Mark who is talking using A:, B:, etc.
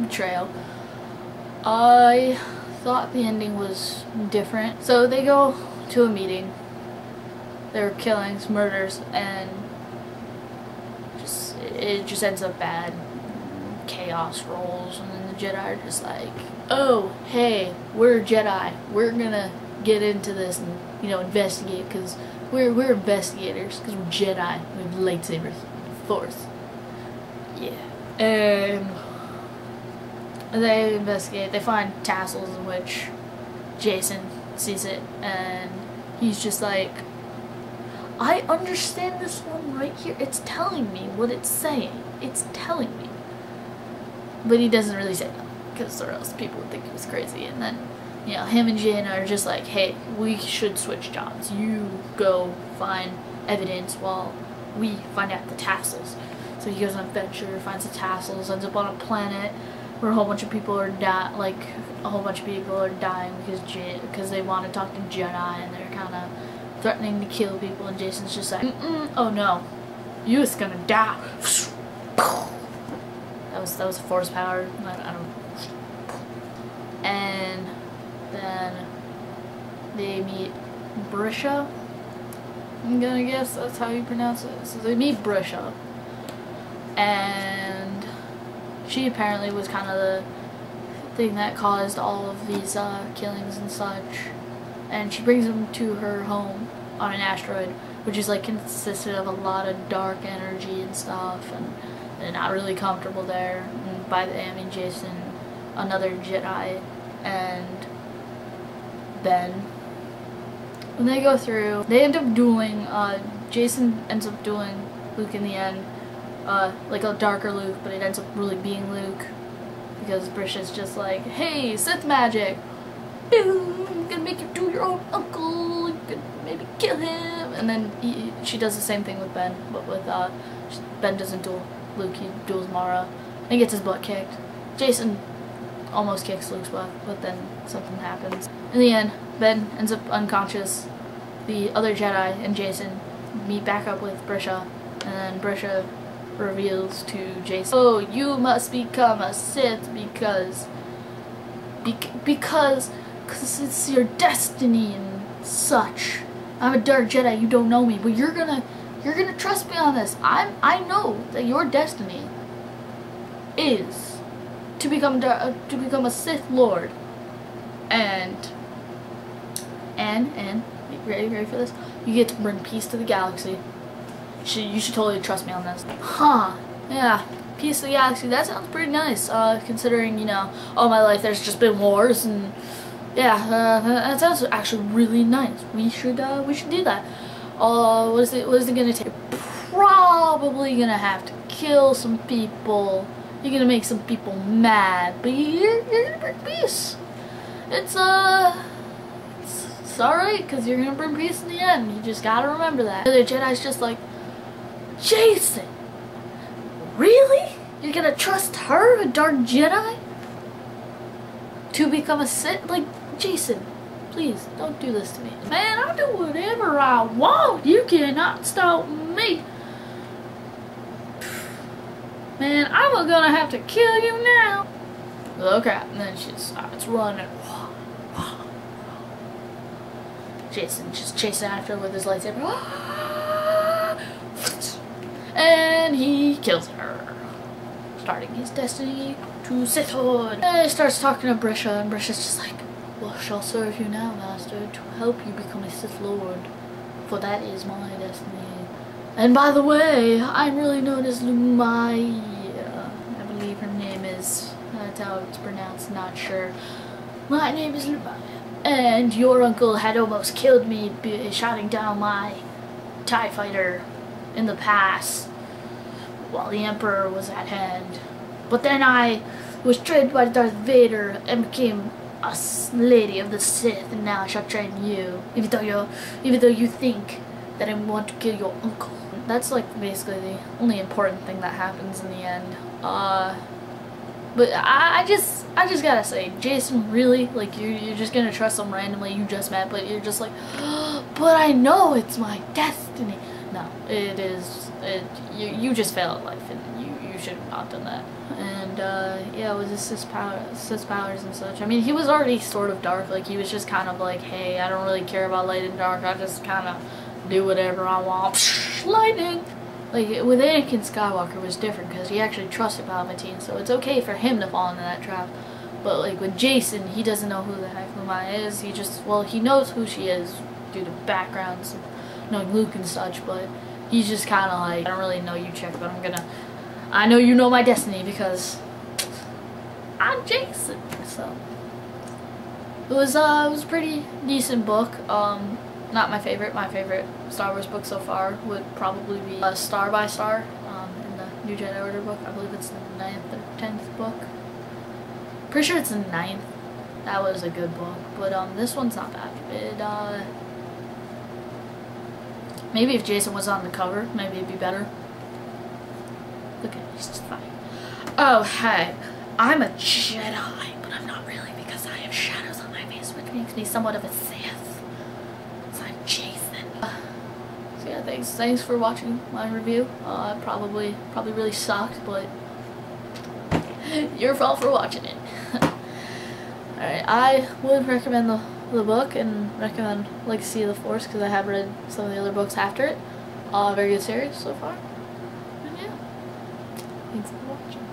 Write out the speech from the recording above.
A: Betrayal. I thought the ending was different. So they go to a meeting. There are killings, murders, and it just ends up bad. Chaos rolls, and then the Jedi are just like, oh, hey, we're Jedi. We're gonna get into this and, investigate, because we're investigators, because we're Jedi. We have lightsabers, Force. Yeah. And they investigate. They find tassels in which Jason sees it, and he's just like, I understand this one right here. It's telling me what it's saying. It's telling me. But he doesn't really say that, because or else people would think he was crazy. And then, him and Jane are just like, hey, we should switch jobs. You go find evidence while we find out the tassels. So he goes on an adventure, finds the tassels, ends up on a planet where a whole bunch of people are dying because they want to talk to Jedi, and they're kind of threatening to kill people, and Jason's just like, oh no, you is gonna die. That was a force power. I don't know. And then they meet Brisha. I'm gonna guess that's how you pronounce it. So they meet Brisha, and she apparently was kind of the thing that caused all of these killings and such. And she brings them to her home on an asteroid, which is like consisted of a lot of dark energy and stuff, and they're not really comfortable there. And by the I mean Jason, another Jedi, and Ben. When they go through, they end up dueling. Jason ends up dueling Luke in the end, like a darker Luke, but it ends up really being Luke, because Brisha's just like, hey, Sith magic, I'm gonna make you do your own uncle, you could maybe kill him. And then she does the same thing with Ben, but with Ben doesn't duel Luke, he duels Mara, and he gets his butt kicked. Jason almost kicks Luke's butt, but then something happens. In the end, Ben ends up unconscious. The other Jedi and Jason meet back up with Brisha, and then Brisha reveals to Jason, oh, you must become a Sith because it's your destiny and such. I'm a dark Jedi, you don't know me, but you're gonna trust me on this. I know that your destiny is to become a Sith Lord, and ready for this? You get to bring peace to the galaxy. You should totally trust me on this. Huh? Yeah, peace to the galaxy. That sounds pretty nice. Considering all my life there's just been wars, and yeah, that sounds actually really nice. We should do that. What is it gonna take? Probably gonna have to kill some people. You're gonna make some people mad, but you're gonna bring peace. It's alright, because you're gonna bring peace in the end. You just gotta remember that. The other Jedi's just like, Jason, really? You're gonna trust her, a dark Jedi, to become a Sith? Like, Jason, please, don't do this to me. Man, I'll do whatever I want. You cannot stop me. Man, I'm gonna have to kill you now. Oh crap, and then she starts running. Jason just chasing after her with his lightsaber. And he kills her, starting his destiny to Sithhood. And he starts talking to Brisha, and Brisha's just like, what shall serve you now, master, to help you become a Sith Lord, for that is my destiny. And by the way, I'm really known as Lumaya. I believe her name is, that's how it's pronounced, not sure. My name is Lumaya, and your uncle had almost killed me shouting down my TIE fighter in the past while the Emperor was at hand. But then I was trained by Darth Vader and became a lady of the Sith, and now I shall train you, even though you think that I want to kill your uncle. That's like basically the only important thing that happens in the end. But I just gotta say, Jason, really, like, you're just gonna trust some randomly you just met, but you're just like, but I know it's my destiny. No, it is. You just fail at life, and you should have not done that. And yeah, with his Sith powers and such. I mean, he was already sort of dark. Like, he was just kind of like, hey, I don't really care about light and dark. I just kind of do whatever I want. Lightning! Like, with Anakin Skywalker, it was different because he actually trusted Palpatine, so it's okay for him to fall into that trap. But, like, with Jason, he doesn't know who the heck Lumaya is. He just, well, he knows who she is due to backgrounds, knowing Luke and such, but he's just kind of like, I don't really know you, chick, but I know you know my destiny because I'm Jason. So it was a pretty decent book. Not my favorite. My favorite Star Wars book so far would probably be Star by Star in the New Jedi Order book. I believe it's the 9th or 10th book. Pretty sure it's the 9th. That was a good book, but this one's not bad. It maybe if Jason was on the cover, maybe it'd be better. Look at him, he's just fine. Oh, hey, I'm a Jedi, but I'm not really because I have shadows on my face, which makes me somewhat of a Sith. So I'm Jason. So yeah, thanks for watching my review. Probably really sucked, but your fault for watching it. Alright, I would recommend the book and recommend Legacy of the Force because I have read some of the other books after it. Very good series so far. And yeah, thanks for watching.